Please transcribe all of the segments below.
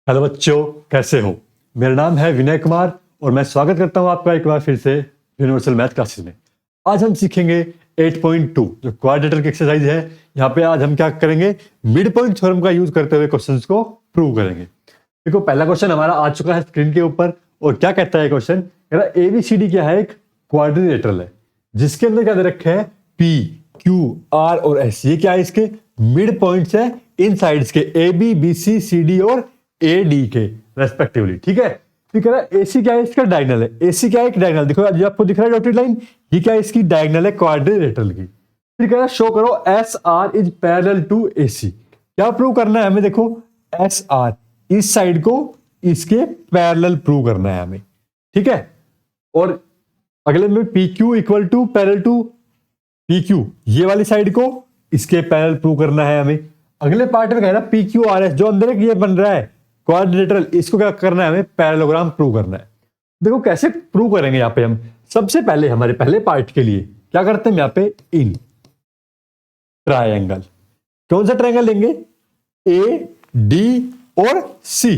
Hello बच्चों, कैसे हो? मेरा नाम है विनय कुमार और मैं स्वागत करता हूं आपका एक बार फिर से यूनिवर्सल मैथ क्लासेस में। आज हम सीखेंगे 8.2 जो क्वाड्रेटर की एक्सरसाइज है। यहाँ पे आज हम क्या करेंगे, मिड पॉइंट थ्योरम का यूज करते हुए क्वेश्चंस को प्रूव करेंगे। देखो, पहला क्वेश्चन हमारा आ चुका है स्क्रीन के ऊपर और क्या कहता है क्वेश्चन, एबीसीडी क्या है, एक क्वाड्रिलेटरल है जिसके अंदर क्या दे रखा है, पी क्यू आर और एस। ये क्या है, इसके मिड पॉइंट्स है इन साइड्स के A B B C C D और ए डी के रेस्पेक्टिवली। ठीक है, फिर कह रहा है एसी क्या है, इसका डायगोनल है। एसी क्या है, एक डायगोनल। देखो जो आपको दिख रहा है डॉटेड लाइन, ये क्या है, इसकी डायगोनल है क्वाड्रिलेटरल की। फिर कह रहा है शो करो S R is parallel to AC. क्या प्रूव करना है हमें, देखो एस आर इस साइड को इसके पैरेलल प्रूव करना है हमें। ठीक है, और अगले में P Q equal to parallel to P Q, ये वाली साइड को इसके पैरेलल प्रूव करना है हमें। अगले पार्ट में कह रहा है पी क्यू आर एस, जो अंदर एक ये बन रहा है क्वाड्रिलेटरल, इसको क्या करना है हमें, पैरेललोग्राम प्रूव करना है। देखो कैसे प्रूव करेंगे यहाँ पे हम। सबसे पहले हमारे पहले पार्ट के लिए क्या करते हैं, यहाँ पे इन ट्रायंगल। कौन सा ट्रायंगल लेंगे, ए डी और C.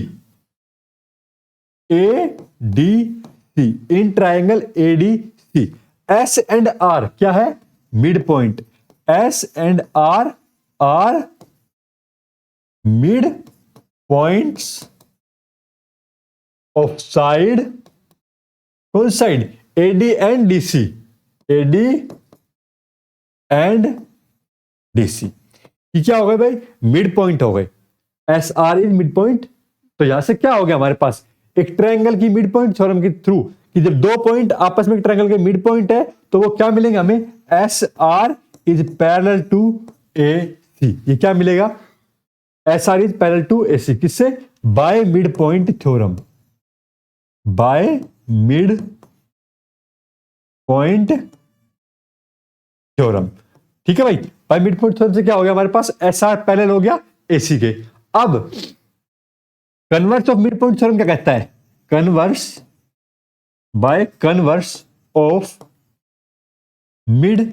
A D C, in triangle A D C. S and R क्या है, mid point. S and R are mid points of side, कौन side, AD and DC. AD and DC ये क्या हो गए भाई, mid point हो गए। S R is mid point. तो यहां से क्या हो गया हमारे पास, एक ट्रायंगल की मिड पॉइंट थ्योरम के थ्रू कि जब दो पॉइंट आपस में एक ट्रायंगल के मिड पॉइंट है तो वो क्या मिलेंगे हमें, S R is parallel to A C. ये क्या मिलेगा, S R is parallel to A C, किससे, by mid point theorem. By mid point theorem. ठीक है भाई, बाय मिड पॉइंट थ्योरम से क्या हो गया हमारे पास, एस आर पैरेलल हो गया एसी के। अब converse of mid point theorem क्या कहता है, converse by converse of mid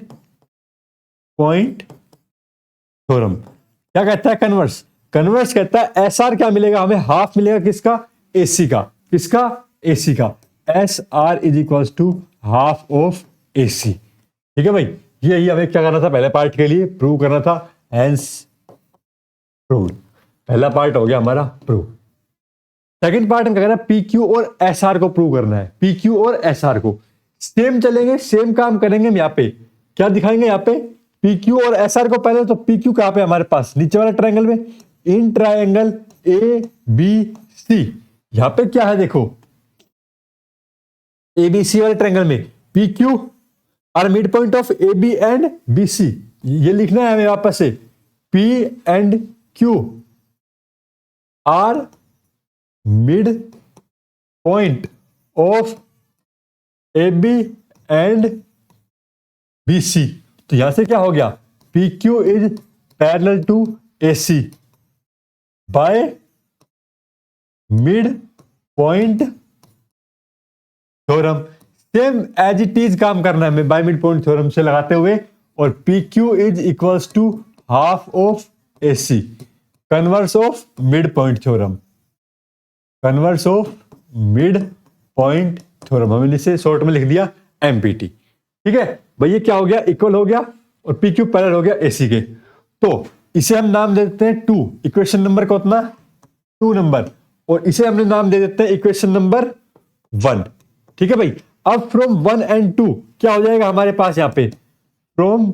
point theorem क्या कहता है, कन्वर्स। कन्वर्स कहता है एस आर क्या मिलेगा हमें, हाफ मिलेगा किसका, एसी का। किसका, एसी का। S R is equal to half of AC. ठीक है भाई, यही हमें क्या करना था, पहले पार्ट के लिए प्रूव करना था, हेंस प्रूव। पहला पार्ट हो गया हमारा प्रूव। सेकंड पार्ट में क्या करना है, पी क्यू और एस आर को प्रूव करना है। पी क्यू और एस आर को सेम चलेंगे, सेम काम करेंगे। हम यहाँ पे क्या दिखाएंगे, यहाँ पे पी क्यू और एस आर को पहले, तो पी क्यू कहां पे हमारे पास, नीचे वाला ट्रायंगल में, इन ट्रायंगल ए बी सी। यहां पे क्या है, देखो ए बी सी वाले ट्रायंगल में P Q R mid point of A B and B C. ये लिखना है हमें वापस से, P and Q R mid point of A B and B C. तो यहां से क्या हो गया, P Q is parallel to A C by mid point theorem. Same as it is काम करना है हमें बाय मिड पॉइंट थ्योरम से लगाते हुए। और P Q is equals to half of A C, converse of mid point theorem. Converse of mid point theorem, हमने इसे शॉर्ट में लिख दिया एमपीटी। ठीक है भाई, ये क्या हो गया, इक्वल हो गया और पी क्यू पैरेलल हो गया एसी के। तो इसे हम नाम दे देते हैं 2, इक्वेशन नंबर को उतना 2 नंबर, और इसे हमने नाम दे देते हैं इक्वेशन नंबर 1। ठीक है भाई, अब फ्रॉम 1 एंड 2 क्या हो जाएगा हमारे पास, यहाँ पे फ्रॉम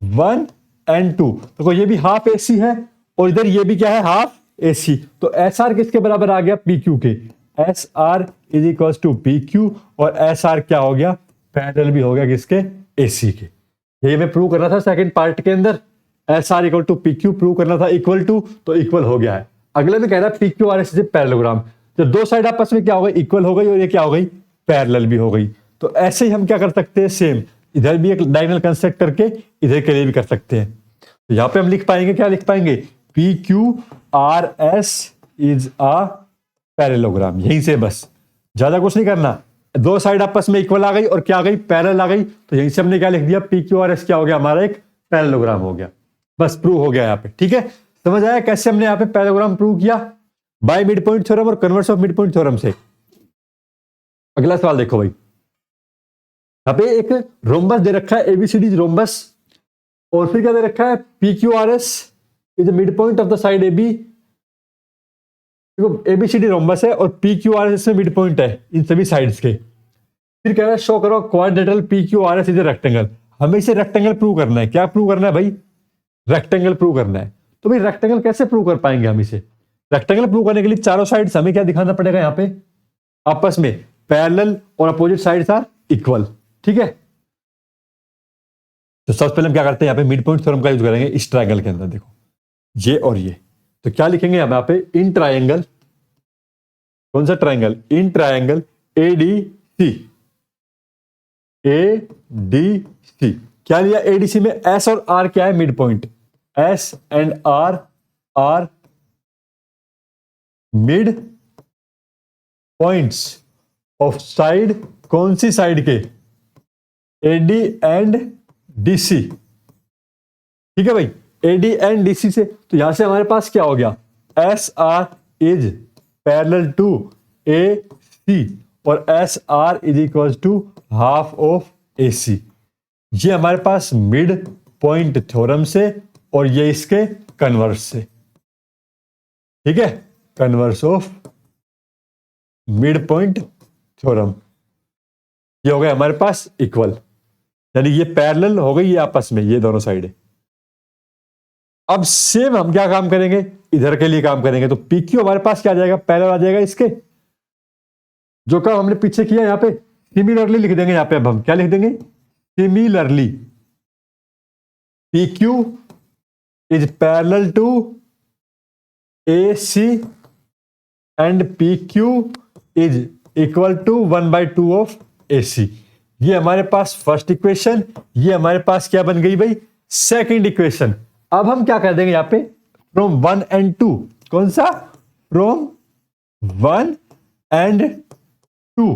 1 एंड 2 देखो ये भी हाफ एसी है और इधर ये भी क्या है, हाफ एसी। तो एस आर किसके बराबर आ गया, पी क्यू के। S R is equal to P Q और एस आर क्या हो गया, पैरेलल भी हो गया किसके, एसी के। ये हमें प्रूव करना था सेकंड पार्ट के अंदर, S R equal to P Q prove करना था इक्वल टू, तो इक्वल हो गया है। अगले में कह रहा है P Q R S parallelogram, जब दो साइड आपस में क्या हो गई, इक्वल हो गई और ये क्या हो गई, पैरेलल भी हो गई। तो ऐसे ही हम क्या कर सकते हैं, सेम इधर भी एक डायगोनल कंस्ट्रक्ट करके इधर के लिए भी कर सकते हैं। तो यहां पे हम लिख पाएंगे, क्या लिख पाएंगे, P Q R S is a parallelogram. यहीं से बस, ज्यादा कुछ नहीं करना। दो साइड आपस में इक्वल आ गई और क्या आ गई, पैरेलल आ गई। तो यहीं से हमने क्या लिख दिया, पी क्यू आर एस क्या हो गया हमारा, एक पैरेललोग्राम हो गया। बस प्रूव हो गया यहाँ पे। ठीक है, समझ आया कैसे हमने यहाँ पे पैरेललोग्राम प्रूव किया। बाय मिड पॉइंट थ्योरम और converse of mid point theorem से। अगला सवाल देखो भाई, यहाँ पे एक रोम्बस दे रखा है, एबीसीडी रोम्बस, और फिर क्या दे रखा है, P Q R S is mid point of the side A B. देखो एबीसीडी रोम्बस है और पी क्यू आर एस में मिड पॉइंट है इन सभी साइड्स के। फिर कह रहा है शो करो quadrilateral P Q R S is rectangle. हमें इसे रेक्टेंगल प्रूव करना है। क्या प्रूव करना है भाई? रेक्टेंगल प्रूव करना है। तो भाई रेक्टेंगल कैसे प्रूव कर पाएंगे हम इसे? रेक्टेंगल प्रूव करने के लिए चारों साइड्स हमें क्या दिखाना पड़ेगा? यहाँ पे आपस में पैरेलल और अपोजिट साइड्स आर इक्वल। ठीक है, तो सबसे पहले हम क्या करते हैं, यहाँ पे मिड पॉइंट थ्योरम का यूज करेंगे इस ट्रायंगल के अंदर। देखो ये और ये, तो क्या लिखेंगे यहाँ पे, इन ट्रायंगल, कौन सा triangle? In triangle ADC. ADC क्या लिया? एडीसी में एस और आर क्या है? Mid point. S and R are mid points of side, कौन सी साइड के? AD and DC. ठीक है भाई, एडी एंड डीसी से, तो यहां से हमारे पास क्या हो गया, S R is parallel to A C और S R is equal to half of A C. ये हमारे पास मिड पॉइंट थ्योरम से और ये इसके कन्वर्स से। ठीक है, converse of mid point theorem, ये हो गया हमारे पास इक्वल, यानी ये पैरेलल हो गई ये आपस में, ये दोनों साइड। अब सेम हम क्या काम करेंगे, इधर के लिए काम करेंगे। तो पी क्यू हमारे पास क्या आ जाएगा, पैरेलल आ जाएगा इसके। जो काम हमने पीछे किया यहां पे सिमिलरली लिख देंगे। यहां पे अब हम क्या लिख देंगे, similarly P Q is parallel to A C and P Q is equal to 1/2 of A C. ये हमारे पास फर्स्ट इक्वेशन, ये हमारे पास क्या बन गई भाई, सेकंड इक्वेशन। अब हम क्या कर देंगे यहाँ पे, फ्रॉम 1 and 2, कौन सा, from 1 and 2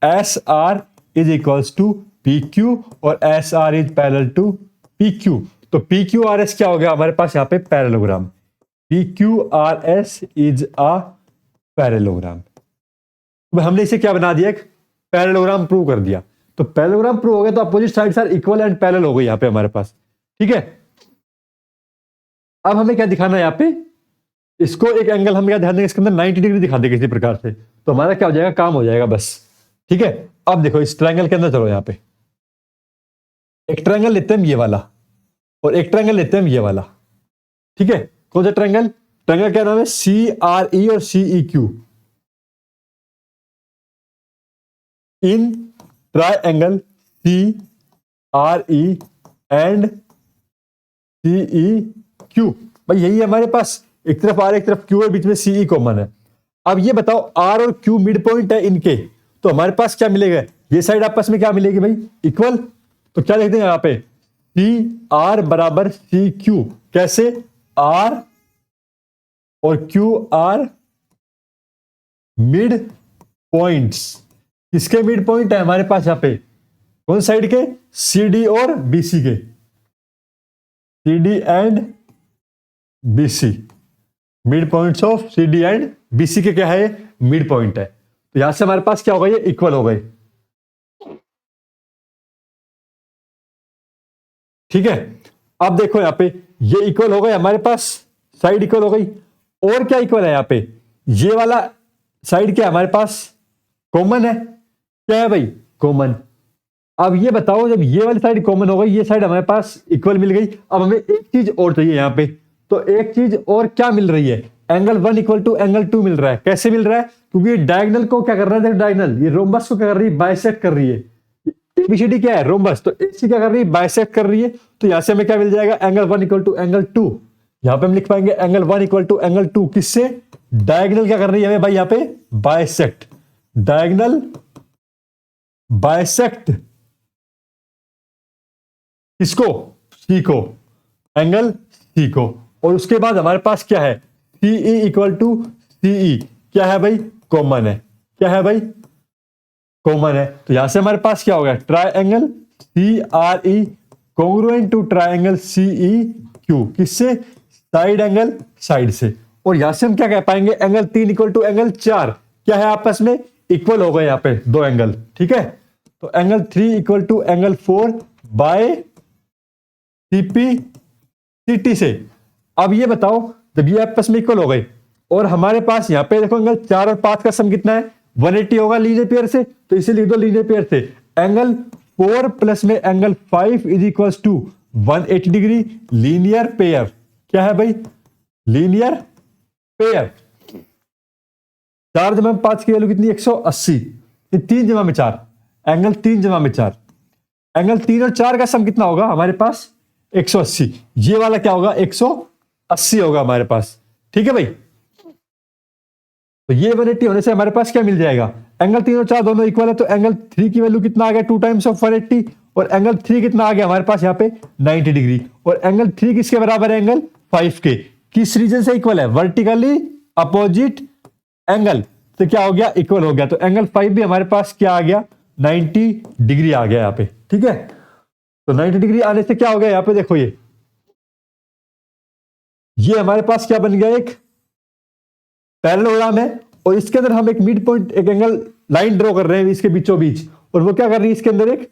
S R is equals to P Q और S R is parallel to P Q. तो पी क्यू आर एस क्या हो गया हमारे पास यहाँ पे, parallelogram. P Q R S is a parallelogram. हमने इसे क्या बना दिया, एक पैरेललोग्राम प्रूव कर दिया। तो पैरेललोग्राम प्रूव हो गया, तो opposite sides are equal and parallel हो गई यहाँ पे हमारे पास। ठीक है, अब हमें क्या दिखाना है यहाँ पे, इसको एक एंगल हम क्या ध्यान देंगे, इसके अंदर 90 डिग्री दिखा देंगे किसी प्रकार से, तो हमारा क्या हो जाएगा, काम हो जाएगा बस। ठीक है, अब देखो इस ट्रायंगल के अंदर चलो, यहाँ पे एक ट्रायंगल लेते हैं ये वाला और एक ट्रायंगल लेते हैं ये वाला। ठीक है, कौन सा ट्रायंगल, ट्रायंगल क्या नाम है, सी आर ई और C E Q. In triangle C R E and C E Q, भाई यही है हमारे पास, एक तरफ आर एक तरफ क्यू है, बीच में सी ई कॉमन है। अब ये बताओ आर और क्यू मिड पॉइंट है इनके, तो हमारे पास क्या मिलेगा, ये साइड आपस में क्या मिलेगी भाई, इक्वल। तो क्या लिखते हैं यहाँ पे, सी आर बराबर सी क्यू। कैसे, आर और क्यू आर मिड पॉइंट्स। किसके मिड पॉइंट है हमारे पास यहाँ पे, कौन साइड के, सी डी और बी सी के, C D and B C. Mid points of C D and B C के क्या है, मिड पॉइंट है। तो यहां से हमारे पास क्या हो गए, इक्वल हो गए। ठीक है, अब देखो यहाँ पे ये इक्वल हो गए हमारे पास, साइड इक्वल हो गई। और क्या इक्वल है यहाँ पे, ये वाला साइड क्या हमारे पास, कॉमन है। क्या है भाई, कॉमन। अब ये बताओ, जब ये वाली साइड कॉमन हो गई, ये साइड हमारे पास इक्वल मिल गई। अब हमें एक चीज और चाहिए यहाँ पे, तो एक चीज और क्या मिल रही है, एंगल 1 इक्वल टू एंगल 2 मिल रहा है। कैसे मिल रहा है, क्योंकि डायगोनल को क्या कर रहा है, डायगोनल ये रोम्बस को क्या कर रही है, बाइसेक्ट कर रही है। एबीसीडी क्या है, रोम्बस, तो एसी क्या कर रही है, बाइसेक्ट कर रही है। तो यहां से हमें क्या मिल जाएगा, एंगल 1 इक्वल टू एंगल 2। यहां पे हम लिख पाएंगे एंगल 1 इक्वल टू एंगल 2, किससे, डायगोनल क्या कर रही है हमें भाई यहाँ पे, बाइसेक्ट। डायगोनल बाइसेक्ट इसको, सी को, एंगल सी को। और उसके बाद हमारे पास क्या है, सीई इक्वल टू सीई, क्या है भाई, कॉमन है। क्या है भाई, कॉमन है। तो यहां से हमारे पास क्या हो गया, triangle C R E congruent to triangle CE Q. किससे, साइड एंगल साइड से। और यहां से हम क्या कह पाएंगे, एंगल 3 इक्वल टू एंगल 4 क्या है आपस में इक्वल हो गए यहाँ पे दो एंगल, ठीक है। तो angle 3 equal to angle 4 by CP CT से। अब ये बताओ जब ये आपस में इक्वल हो गए और हमारे पास यहाँ पे देखो एंगल 4 और 5 का सम कितना है 180 होगा लीनियर पेयर से, तो इसे लिख दो लीनियर पेयर से एंगल 4 प्लस में angle 5 is equal to 180 degree linear pair. क्या है भाई लीनियर पेयर। 4 जमा में 5 की वैल्यू कितनी 180, 3 जमा में 4 एंगल 3 जमा में 4 एंगल 3 और 4 का सम कितना होगा हमारे पास 180। ये वाला क्या होगा 180 होगा हमारे पास, ठीक है भाई। तो ये 180 होने से हमारे पास क्या मिल जाएगा, एंगल 3 और 4 दोनों इक्वल है, तो एंगल 3 की वैल्यू कितना आ गया 2 टाइम्स ऑफ 180 और एंगल 3 कितना आ गया हमारे पास यहाँ पे 90 डिग्री और एंगल 3 किसके बराबर है एंगल 5 के। किस रीजन से इक्वल है, वर्टिकली अपोजिट एंगल तो क्या हो गया इक्वल हो गया। तो एंगल 5 भी हमारे पास क्या आ गया 90 डिग्री आ गया यहाँ पे, ठीक है। तो 90 डिग्री आने से क्या हो गया यहाँ पे देखो ये हमारे पास क्या बन गया एक पैरेललोग्राम है और इसके अंदर हम एक मिड पॉइंट एक एंगल लाइन ड्रॉ कर रहे हैं इसके बीचों बीच और वो क्या कर रही है इसके अंदर एक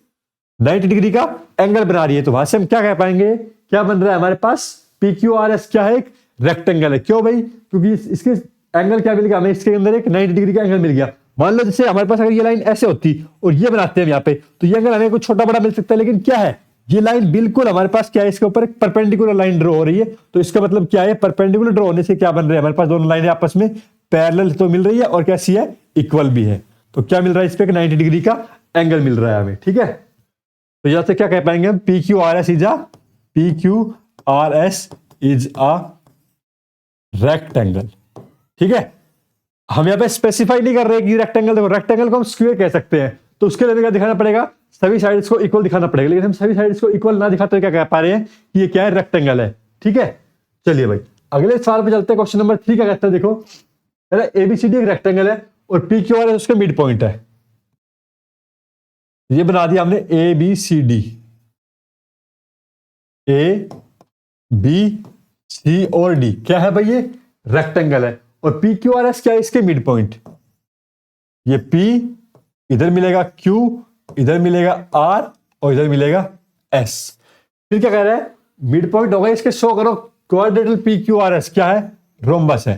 90 डिग्री का एंगल बना रही है। तो वहां से हम क्या कह पाएंगे क्या बन रहा है हमारे पास PQRS क्या है एक रेक्टेंगल है। क्यों भाई, क्योंकि इसके एंगल क्या मिल गया हमें इसके अंदर एक 90 डिग्री का एंगल मिल गया। मान लो जैसे हमारे पास अगर ये लाइन ऐसे होती और ये बनाते हैं यहाँ पे तो ये एंगल हमें कुछ छोटा बड़ा मिल सकता है, लेकिन क्या है ये लाइन बिल्कुल हमारे पास क्या है इसके ऊपर एक परपेंडिकुलर लाइन ड्रॉ हो रही है। तो इसका मतलब क्या है परपेंडिकुलर ड्रॉ होने से क्या बन रहा है हमारे पास दोनों लाइनें आपस में पैरेलल तो मिल रही है और कैसी है इक्वल भी है। तो क्या मिल रहा है इस पे 90 डिग्री का एंगल मिल रहा है हमें, ठीक है। तो यहां से क्या कह पाएंगे हम PQRS इज अ रेक्टेंगल, ठीक है। हम यहाँ पे स्पेसिफाई नहीं कर रहे कि रेक्टेंगल, देखो रेक्टेंगल को हम स्क्वायर कह सकते हैं तो उसके लिए क्या दिखाना पड़ेगा सभी साइड्स को इक्वल दिखाना पड़ेगा, लेकिन हम सभी साइड्स को इक्वल ना दिखाते क्या कह पा रहे हैं कि ये क्या है रेक्टेंगल है, ठीक है। चलिए भाई अगले सवाल पे चलते हैं। क्वेश्चन नंबर 3 क्या कहता है, देखो ABCD एक रेक्टेंगल है और PQRS उसका मिड पॉइंट है। ये बना दिया हमने ABCD ABC और D क्या है भाई ये रेक्टेंगल है और PQRS क्या है इसके मिड पॉइंट। ये P इधर मिलेगा Q इधर मिलेगा R और इधर मिलेगा S। फिर क्या कह रहा है मिड पॉइंट होगा इसके शो करो क्वाड्रेटल PQRS क्या है रोम्बस है।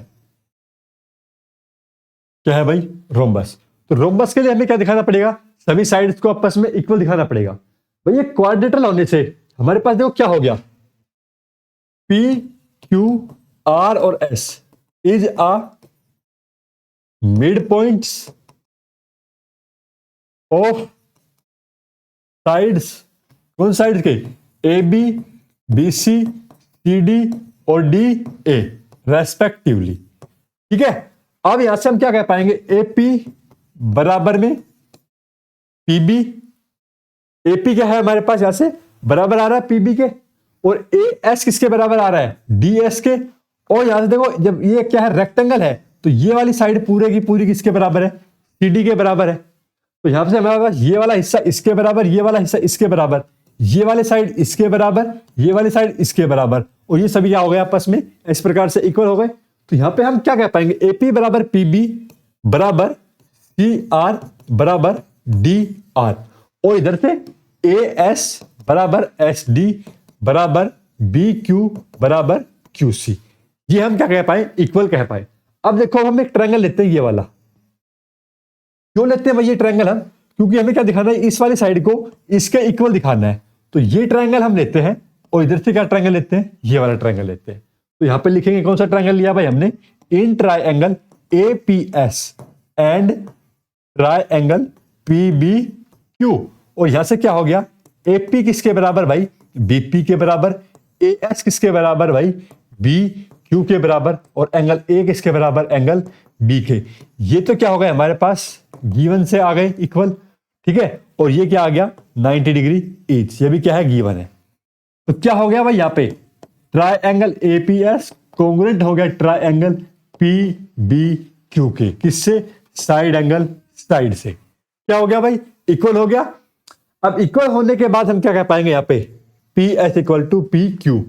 क्या है भाई रोम्बस। तो रोम्बस के लिए हमें क्या दिखाना पड़ेगा सभी साइड्स को आपस में इक्वल दिखाना पड़ेगा। भाई ये क्वाड्रेटल होने से हमारे पास देखो क्या हो गया P Q R और S is a mid points of sides, कौन साइड्स के AB BC CD और DA रेस्पेक्टिवली, ठीक है। अब यहां से हम क्या कह पाएंगे AP बराबर में PB, AP क्या है हमारे पास यहां से बराबर आ रहा है PB के और AS किसके बराबर आ रहा है DS के। और यहां से देखो जब ये क्या है रेक्टेंगल है तो ये वाली साइड पूरे की पूरी किसके बराबर है CD के बराबर है। तो यहां से हमारे पास ये वाला हिस्सा इसके बराबर ये वाला हिस्सा इसके बराबर ये वाले साइड इसके बराबर ये वाली साइड इसके बराबर और ये सभी क्या हो गए आपस में इस प्रकार से इक्वल हो गए। तो यहां पे हम क्या कह पाएंगे AP बराबर PB बराबर CR बराबर DR और इधर से AS बराबर SD बराबर BQ बराबर QC। ये हम क्या कह पाए इक्वल कह पाए। अब देखो हम एक ट्रायंगल लेते हैं ये वाला। क्यों लेते हैं भाई ये ट्रायंगल हम, क्योंकि हमें क्या दिखाना है इस वाली साइड को इसके इक्वल दिखाना है। तो ये ट्रायंगल हम लेते हैं और इधर से क्या ट्रायंगल लेते हैं ये वाला ट्रायंगल लेते हैं। तो यहां पे लिखेंगे कौन सा ट्रायंगल लिया भाई हमने in triangle APS and triangle PBQ। और यहां से क्या हो गया AP किसके बराबर भाई BP के बराबर, AS किसके बराबर भाई BQ के बराबर और एंगल A किसके बराबर एंगल B के। ये तो क्या हो गया हमारे पास गिवन से आ गए इक्वल, ठीक है। और ये क्या आ गया 90 डिग्री ईच, ये भी क्या है गिवन है। तो क्या हो गया भाई यहाँ पे ट्रायंगल APS कॉन्ग्रुएंट हो गया ट्रायंगल PBQ के, किससे साइड एंगल साइड से। क्या हो गया भाई इक्वल हो गया। अब इक्वल होने के बाद हम क्या कह पाएंगे यहाँ पे PS इक्वल टू PQ।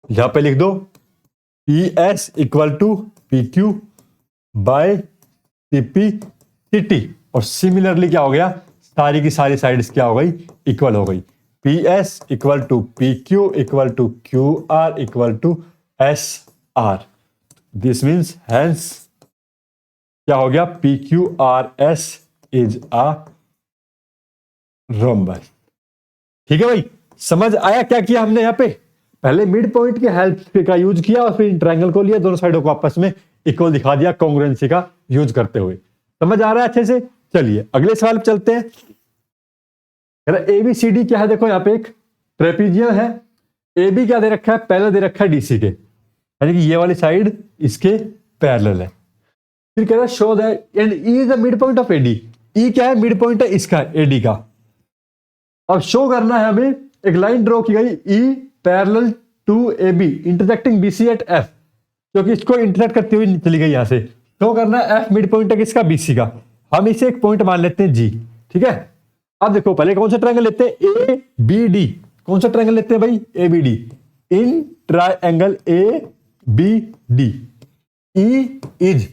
यहां पे लिख दो P S equal to P Q by C P C T. और सिमिलरली क्या हो गया, सारी की सारी साइड्स क्या हो गई, इक्वल हो गई। P S equal to P Q equal to Q R equal to S R. This means hence क्या हो गया, P Q R S is a rhombus. ठीक है भाई, समझ आया क्या किया हमने यहाँ पे, पहले मिड पॉइंट के हेल्प का यूज किया और फिर ट्रायंगल को लिया, दोनों साइडों को आपस में इक्वल दिखा दिया कॉन्ग्रुएंसी का यूज करते हुए। समझ आ रहा है अच्छे से। चलिए अगले सवाल पे चलते हैं। ए बी सी डी क्या है, देखो यहाँ पे एक ट्रेपीजियम है, ए बी क्या दे रखा है, पैरेलल दे रखा है डीसी के, यानी कि ये वाली साइड इसके पैरेलल है। फिर कह रहा है show that and E is the mid point of AD, E क्या है, मिड पॉइंट है इसका, एडी का। अब शो करना है हमें, एक लाइन ड्रॉ की गई E parallel to A B intersecting B C at F, क्योंकि इसको इंटरसेक्ट करती हुई चली गई यहां से। शो करना है एफ मिड पॉइंट है किसका, बीसी का। हम इसे एक पॉइंट मान लेते हैं जी, ठीक है। अब देखो पहले कौन सा ट्रायंगल लेते हैं, ए बी डी। कौन सा ट्रायंगल लेते हैं भाई, A B D. In triangle A B D E is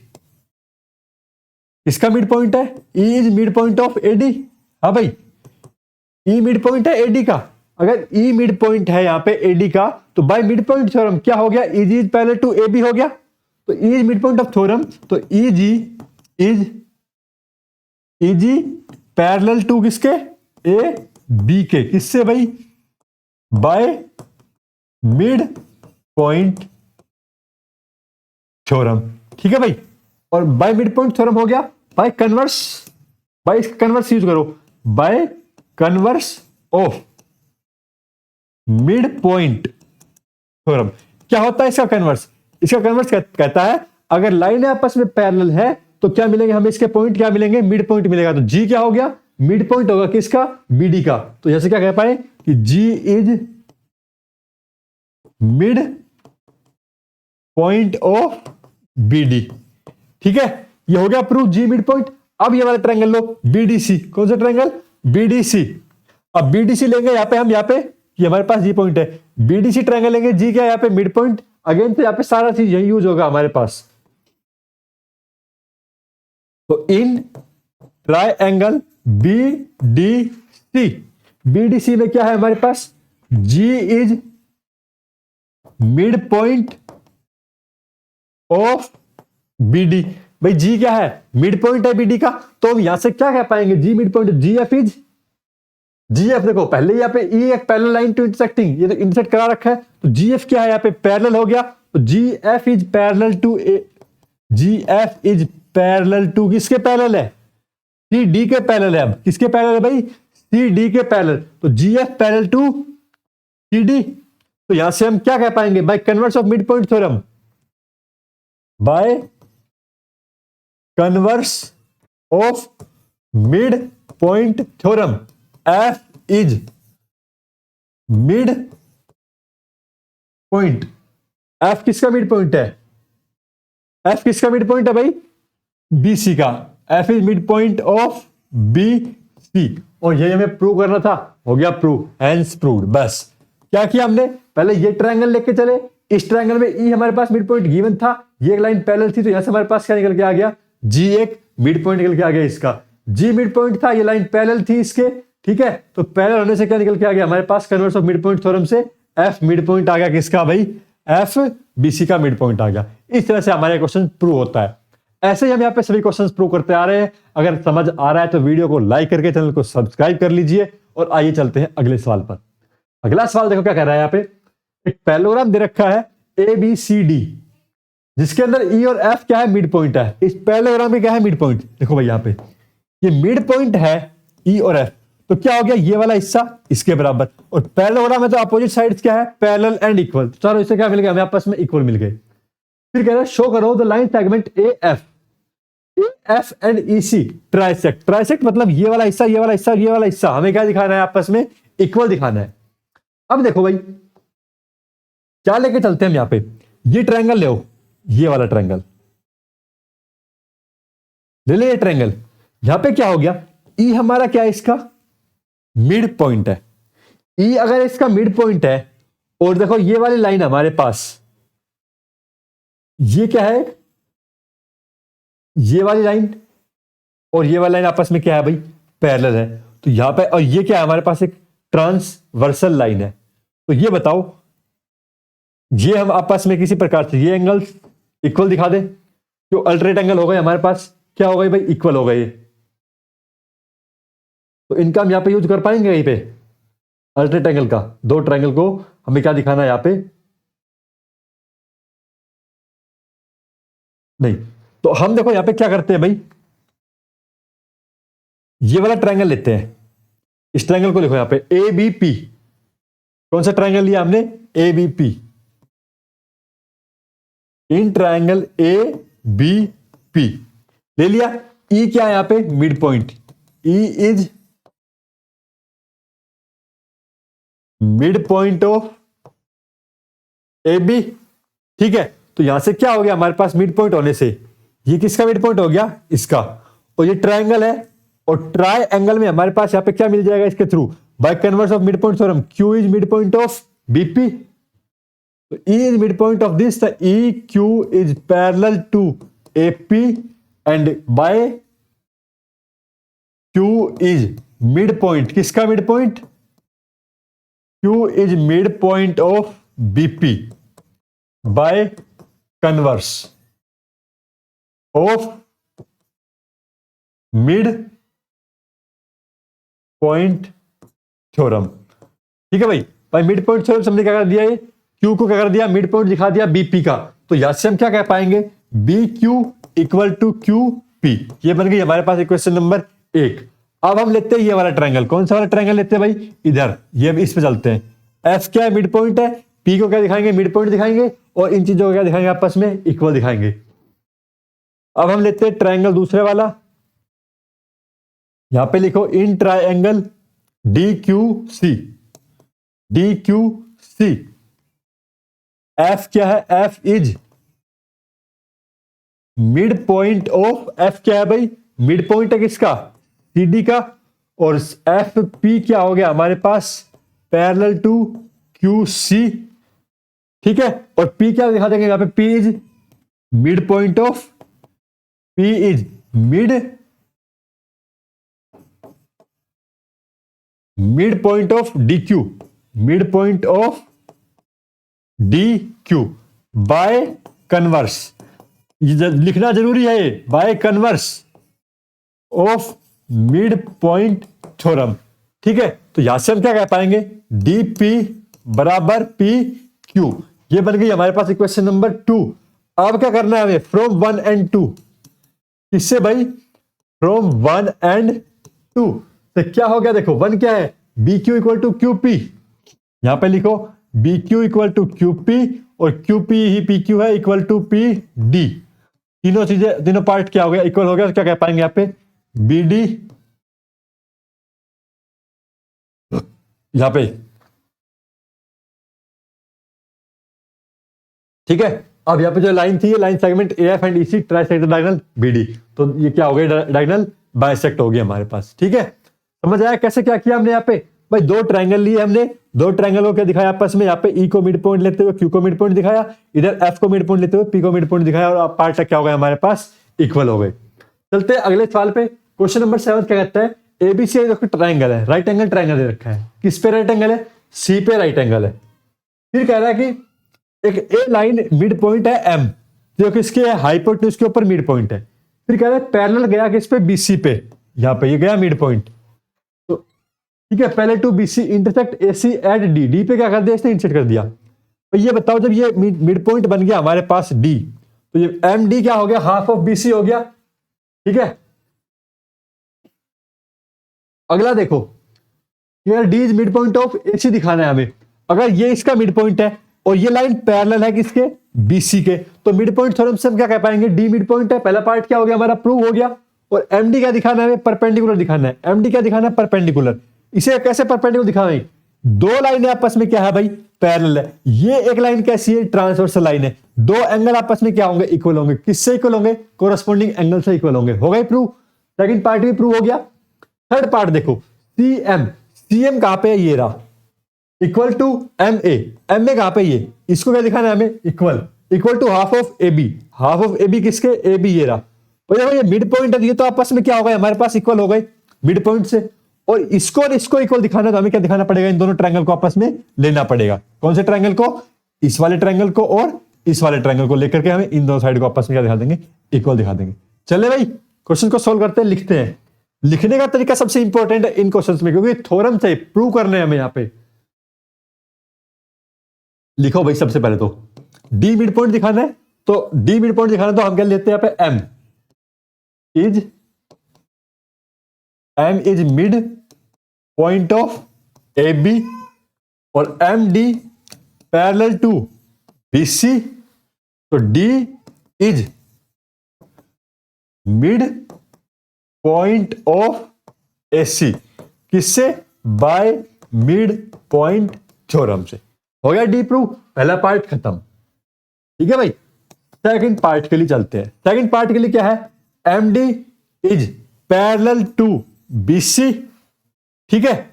इसका मिड पॉइंट है, E is mid point of A D. हाँ भाई, ई मिड पॉइंट है एडी का। अगर ई मिड पॉइंट है यहां पे एडी का, तो बाय मिड पॉइंट थ्योरम क्या हो गया, is is parallel to A B हो गया। तो E is mid point of theorem, तो E G is easy parallel to किसके, ए बी के, किससे भाई, बाय मिड पॉइंट थ्योरम। ठीक है भाई, और बाय मिड पॉइंट थ्योरम हो गया, by converse, by converse use करो, by converse of mid point theorem. क्या होता है इसका कन्वर्स, इसका कन्वर्स कहता है अगर लाइन आपस में पैरेलल है तो क्या मिलेंगे हमें, इसके पॉइंट क्या मिलेंगे, मिड पॉइंट मिलेगा। तो जी क्या हो गया, मिड पॉइंट होगा किसका, बीडी का। तो जैसे क्या कह पाए कि G is mid point of BD. ठीक है, ये हो गया प्रूफ, जी मिड पॉइंट। अब ये वाला ट्रायंगल लो, बीडीसी। कौन सा ट्रायंगल, बीडीसी। अब बीडीसी लेंगे यहां पे हम, यहां पे ये हमारे पास जी पॉइंट है, बीडीसी ट्रायंगल लेंगे, जी क्या है यहां पे, मिड पॉइंट। अगेन तो यहां पे सारा चीज यही यूज होगा हमारे पास। तो इन ट्रायंगल बीडीसी, बीडीसी में क्या है हमारे पास, G is mid point of BD. भाई जी क्या है, मिड पॉइंट है बीडी का। तो हम यहां से क्या कह पाएंगे, G mid point, G F is, G F देखो पहले यहाँ पे ई एक पैरेलल लाइन टू इंटरसेक्टिंग, ये तो इंटरसेक्ट करा रखा है, तो जी एफ क्या है यहाँ पे, पैरेलल हो गया। तो G F is parallel to A, G F is parallel to किसके पैरेलल है, सी डी के पैरेलल है। अब किसके पैरेलल है भाई, सी डी के पैरेलल। तो G F parallel to C D. तो यहां से हम क्या कह पाएंगे, by converse of mid point theorem, by converse of mid point theorem, F is mid point. F किसका मिड पॉइंट है, एफ किसका मिड पॉइंट है भाई, बीसी का। F is mid point of B C. और ये हमें प्रूव करना था, हो गया प्रूव, हैंस प्रूव्ड। बस क्या किया हमने, पहले ये ट्रायंगल लेके चले, इस ट्रायंगल में ई हमारे पास मिड पॉइंट गिवन था, ये एक लाइन पैरेलल थी, तो यहां से हमारे पास क्या निकल के आ गया, जी एक मिड पॉइंट निकल के आ गया इसका। जी मिड पॉइंट था, ये लाइन पैरेलल थी इसके, ठीक है। तो पैरेलल होने से क्या निकल के आ गया हमारे पास, converse of mid point theorem से एफ मिड पॉइंट आ गया किसका भाई, एफ बीसी का मिड पॉइंट आ गया। इस तरह से हमारे क्वेश्चन प्रूव होता है। ऐसे ही हम यहाँ पे सभी क्वेश्चंस प्रूव करते आ रहे हैं। अगर समझ आ रहा है तो वीडियो को लाइक करके चैनल को सब्सक्राइब कर लीजिए। और आइए चलते हैं अगले सवाल पर। अगला सवाल देखो क्या कह रहा है, यहाँ पे एक पैरेललोग्राम दे रखा है ए बी सी डी, जिसके अंदर ई और एफ क्या है, मिड पॉइंट है। इस पैरेललोग्राम में क्या है, मिड पॉइंट। देखो भाई यहाँ पे ये मिड पॉइंट है ई और एफ, तो क्या हो गया, ये वाला हिस्सा इसके बराबर। और पैरेललोग्राम में तो अपोजिट साइड्स क्या है, पैरेलल एंड इक्वल। चलो इससे क्या मिल गया हमें, आपस में इक्वल मिल गए। फिर कह रहा है शो करो the line segment A F and E C trisect. Trisect मतलब ये वाला हिस्सा, ये वाला हिस्सा, ये वाला हिस्सा, हमें क्या दिखाना है, आपस में इक्वल दिखाना है। अब देखो भाई क्या लेके चलते हैं हम, यहां पे ये ट्रायंगल ले, ये वाला ट्रायंगल ले ले, ये ट्रायंगल। यहां पे क्या हो गया, ई हमारा क्या है, इसका मिड पॉइंट है। ई अगर इसका मिड पॉइंट है, और देखो ये वाली लाइन हमारे पास ये क्या है, ये वाली लाइन और ये वाली लाइन आपस में क्या है भाई, पैरेलल है। तो यहां पे, और ये क्या है हमारे पास, एक ट्रांसवर्सल लाइन है। तो ये बताओ, ये हम आपस में किसी प्रकार से ये एंगल इक्वल दिखा दे, जो अल्टरनेट एंगल हो गए हमारे पास, क्या हो गए भाई, इक्वल हो गए। तो इनका हम यहां पे यूज कर पाएंगे यहीं पे, अल्टरनेट एंगल का। दो ट्रायंगल को हमें क्या दिखाना है यहां पे, नहीं। तो हम देखो यहां पे क्या करते हैं भाई, ये वाला ट्रायंगल लेते हैं, इस ट्रायंगल को लिखो यहां पे ए बी पी। कौन सा ट्रायंगल लिया हमने, A B P. In triangle A B P ले लिया। ई क्या है यहां पे, mid point. E is mid point of A B, ठीक है। तो यहां से क्या हो गया हमारे पास, मिड पॉइंट होने से ये किसका मिड पॉइंट हो गया, इसका। और ये ट्रायंगल है, और ट्राई एंगल में हमारे पास यहां पे क्या मिल जाएगा इसके through, bye converse of mid point theorem, Q is mid point of BP. तो E is midpoint of this, the EQ is parallel to AP and by Q is midpoint, किसका midpoint, Q is midpoint of BP by converse of midpoint theorem। ठीक है भाई, mid point theorem हमने क्या कर दिया, ये क्यू को क्या कर दिया, मिड पॉइंट दिखा दिया बीपी का। तो यहां से हम क्या कह पाएंगे, B Q equal to Q P. ये बन गई हमारे पास इक्वेशन नंबर 1। अब हम लेते हैं ये वाला ट्रायंगल। कौन सा वाला ट्रायंगल लेते हैं भाई, इधर, ये इस पे चलते हैं। एफ क्या है, मिड पॉइंट है। पी को क्या दिखाएंगे, मिड पॉइंट दिखाएंगे, और इन चीजों को क्या दिखाएंगे, आपस में इक्वल दिखाएंगे। अब हम लेते हैं ट्रायंगल दूसरे वाला। यहां पे लिखो in triangle D Q C, D Q C. F क्या है, F is mid point of, F क्या है भाई, मिड पॉइंट है किसका, सीडी का। और एफ पी क्या हो गया हमारे पास, पैरेलल टू क्यू सी, ठीक है। और पी क्या दिखा देंगे यहां पे, P is mid point of, P is mid point of D Q, mid point of D Q by converse, लिखना जरूरी है ये, bye converse of mid point theorem, ठीक है। तो यहां से हम क्या कह पाएंगे, डी पी बराबर पी क्यू। ये बन गई हमारे पास इक्वेशन नंबर 2। अब क्या करना है हमें, फ्रॉम 1 एंड 2, किससे भाई, फ्रॉम 1 एंड 2 से क्या हो गया, देखो 1 क्या है, B Q equal to Q P. यहां पे लिखो B Q equal to Q P, और क्यू पी ही पी क्यू है, इक्वल टू पी डी। तीनों चीजें, तीनों पार्ट क्या हो गया, इक्वल हो गया। तो क्या कह पाएंगे यहाँ पे, बी डी, यहां पे, ठीक है। अब यहाँ पे जो लाइन थी, ये line segment A F and EC trisector diagonal B D. तो ये क्या हो गया, डायगोनल बाइसेक्ट हो गया हमारे पास, ठीक है। समझ आया कैसे क्या किया हमने यहाँ पे, भाई दो ट्रायंगल लिए हमने, दो ट्रायंगल को क्या दिखाया आपस में, यहाँ पे ई को मिड पॉइंट लेते हुए क्यू को मिड पॉइंट दिखाया, इधर एफ को मिड पॉइंट लेते हुए पी को मिड पॉइंट दिखाया, और पार्ट क्या हो गया हमारे पास, इक्वल हो गए। चलते हैं अगले सवाल पे। क्वेश्चन नंबर 7 क्या कहता है, एबीसी देखो ट्रायंगल है, राइट एंगल ट्रायंगल दे रखा है, किस पे राइट एंगल है, सी पे राइट एंगल है। फिर कह रहा है कि एक ए लाइन मिड पॉइंट है एम, जो किसके है, हाइपोटेन्यूज के ऊपर मिड पॉइंट है। फिर कह रहा है पैरेलल गया किस पे, बीसी पे, यहां पे ये गया मिड पॉइंट। तो ठीक है, पहले to BC intersect AC at D, D पे क्या कर दिया इसने, इंसर्ट कर दिया। तो ये बताओ, जब ये मिड पॉइंट बन गया हमारे पास डी, तो ये एम डी क्या हो गया, हाफ ऑफ बीसी हो गया, ठीक है। अगला देखो, D is mid point of AC दिखाना है हमें। अगर ये इसका मिड पॉइंट है और ये लाइन पैरेलल है किसके, बीसी के, तो मिड पॉइंट थ्योरम से हम क्या कह पाएंगे, डी मिड पॉइंट है। पहला पार्ट क्या हो गया हमारा, प्रूव हो गया। और एमडी क्या दिखाना है, परपेंडिकुलर दिखाना है। एमडी क्या दिखाना है, परपेंडिकुलर। इसे कैसे परपेंडिकुलर दिखाएं, दो लाइनें आपस में क्या है भाई, पैरेलल है। ये एक लाइन कैसी है, ट्रांसवर्सल लाइन है। दो एंगल आपस में क्या होंगे, इक्वल होंगे। किससे इक्वल होंगे, कोरस्पॉन्डिंग एंगल से इक्वल होंगे। हो गए प्रूव, सेकंड पार्ट भी प्रूव हो गया। थर्ड पार्ट देखो, सीएम, सीएम कहां पे है, ये रहा, equal to M A, M A कहां पे, ये, इसको क्या दिखाना है हमें, equal. Equal to half of A B. Half of A B किसके? ए बी, ये रहा। और ये मिड पॉइंट है, ये तो आपस में क्या हो गए हमारे पास? इक्वल हो गए मिड पॉइंट से। और इसको इक्वल दिखाना, तो हमें क्या दिखाना पड़ेगा? इन दोनों ट्रायंगल को आपस में लेना पड़ेगा। कौन से ट्रायंगल को? इस वाले ट्रायंगल को और इस वाले ट्रायंगल को लेकर के हमें इन दोनों साइड को आपस में क्या दिखा देंगे? इक्वल दिखा देंगे। चले भाई क्वेश्चन को सोल्व करते हैं, लिखते हैं। लिखने का तरीका सबसे इंपॉर्टेंट है इन क्वेश्चंस में, क्योंकि थ्योरम चाहिए, प्रूव करने हैं हमें। यहां पे लिखो भाई, सबसे पहले तो डी मिड पॉइंट दिखाना है। तो डी मिड पॉइंट दिखाना है तो हम क्या लेते हैं? यहां पे M is mid point of A B और M D parallel to B C. तो D is mid point of A C, किससे? बाय मिड पॉइंट थ्योरम से। हो गया डी प्रूव, पहला पार्ट खत्म। ठीक है भाई, सेकंड पार्ट के लिए चलते हैं। सेकंड पार्ट के लिए क्या है? M D is parallel to B C. ठीक है,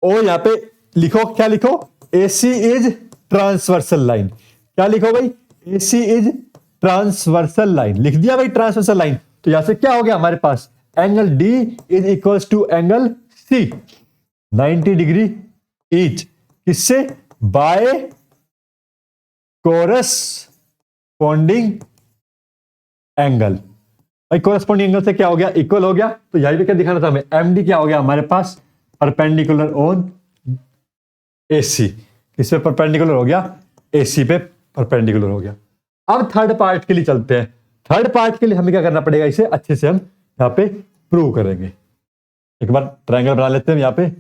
और यहां पे लिखो, क्या लिखो? A C is transversal line. क्या लिखो भाई? A C is transversal line. लिख दिया भाई ट्रांसवर्सल लाइन। तो यहां से क्या हो गया हमारे पास? Angle D is equals to angle C 90 degree each, किससे? By corresponding angle. भाई कोरस्पॉन्डिंग एंगल से क्या हो गया? इक्वल हो गया। तो यहां पे क्या दिखाना था हमें? एम डी क्या हो गया हमारे पास? परपेंडिकुलर ऑन ए सी। किस पे परपेंडिकुलर हो गया? ए सी पे परपेंडिकुलर हो गया। अब थर्ड पार्ट के लिए चलते हैं। थर्ड पार्ट के लिए हमें क्या करना पड़ेगा? इसे अच्छे से हम यहां पे प्रूव करेंगे। एक बार ट्रायंगल बना लेते हैं यहां पे।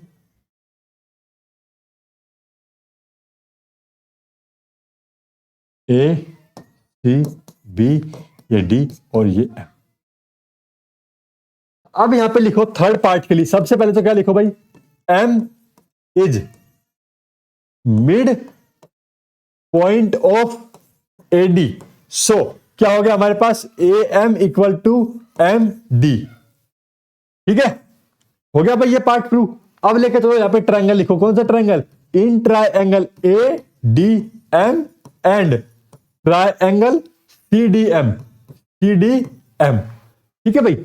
ए सी बी, ये डी और ये एम। अब यहां पे लिखो थर्ड पार्ट के लिए। सबसे पहले तो क्या लिखो भाई? M is mid point of A D. So क्या हो गया हमारे पास? A M equal to M D. ठीक है, हो गया भाई ये पार्ट प्रूव। अब लेके चलो यहां पे ट्रायंगल लिखो। कौन सा triangle? In triangle A D M and triangle C D M. C D M, ठीक है भाई।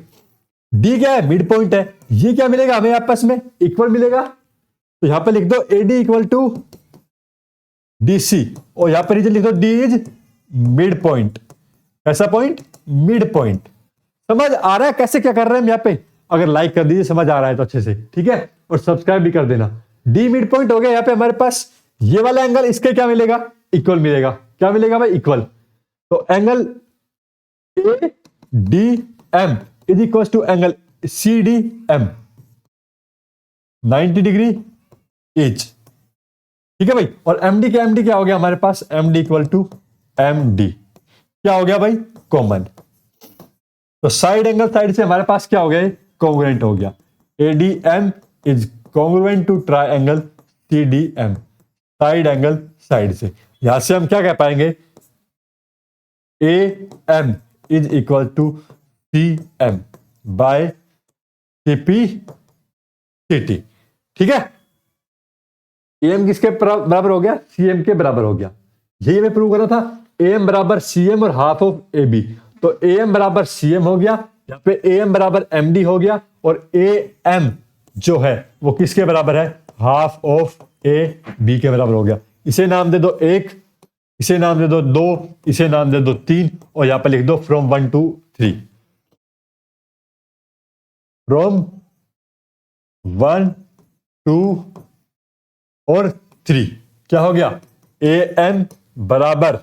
डी क्या है? मिड पॉइंट है। ये क्या मिलेगा हमें आपस में? इक्वल मिलेगा। तो यहां पे लिख दो A D equal to D C, और यहां पर लिख दो डी इज मिड पॉइंट। कैसा पॉइंट? Mid point. समझ आ रहा है कैसे क्या कर रहे हैं हम यहां पे? अगर लाइक कर दीजिए, समझ आ रहा है तो अच्छे से, ठीक है, और सब्सक्राइब भी कर देना। डी मिड पॉइंट हो गया। यहां पे हमारे पास ये वाला एंगल, इसके क्या मिलेगा? इक्वल मिलेगा। क्या मिलेगा भाई? इक्वल। तो angle A D M is equal to angle C D M 90 degree each. ठीक है भाई। और एम डी क्या हो गया हमारे पास? M D equal to M D क्या हो गया भाई? कॉमन। तो साइड एंगल साइड से हमारे पास क्या हो गया? कॉन्ग्रुएंट हो गया। A D M is congruent to triangle C D M, side angle side से। यहां से हम क्या कह पाएंगे? A M is equal to C M by C P C T. ठीक है, ए एम किसके बराबर हो गया? सी एम के बराबर हो गया। यही हमें प्रूव करना था। ए एम बराबर सी एम और हाफ ऑफ ए बी। तो ए एम बराबर सी एम हो गया, यहां पे ए एम बराबर एम डी हो गया, और ए एम जो है वो किसके बराबर है? हाफ ऑफ ए बी के बराबर हो गया। इसे नाम दे दो 1, इसे नाम दे दो 2, इसे नाम दे दो 3, और यहां पर लिख दो फ्रॉम 1 to 3। फ्रॉम 1 2 और 3 क्या हो गया? ए एम बराबर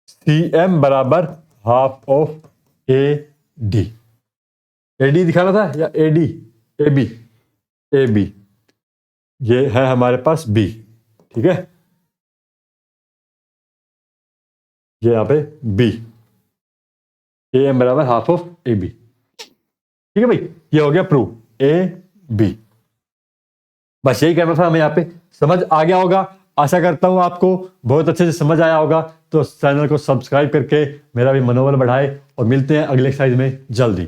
सी एम बराबर half of A D. A D दिखाना था या A D? A B, A B, ये है हमारे पास बी। ठीक है, ये यहां पे बी, ए एम बराबर हाफ ऑफ ए बी। ठीक है भाई, ये हो गया प्रूव ए बी। बस यही करना था हमें यहां पे। समझ आ गया होगा, आशा करता हूं आपको बहुत अच्छे से समझ आया होगा। तो चैनल को सब्सक्राइब करके मेरा भी मनोबल बढ़ाए, और मिलते हैं अगले एक्सरसाइज में जल्दी।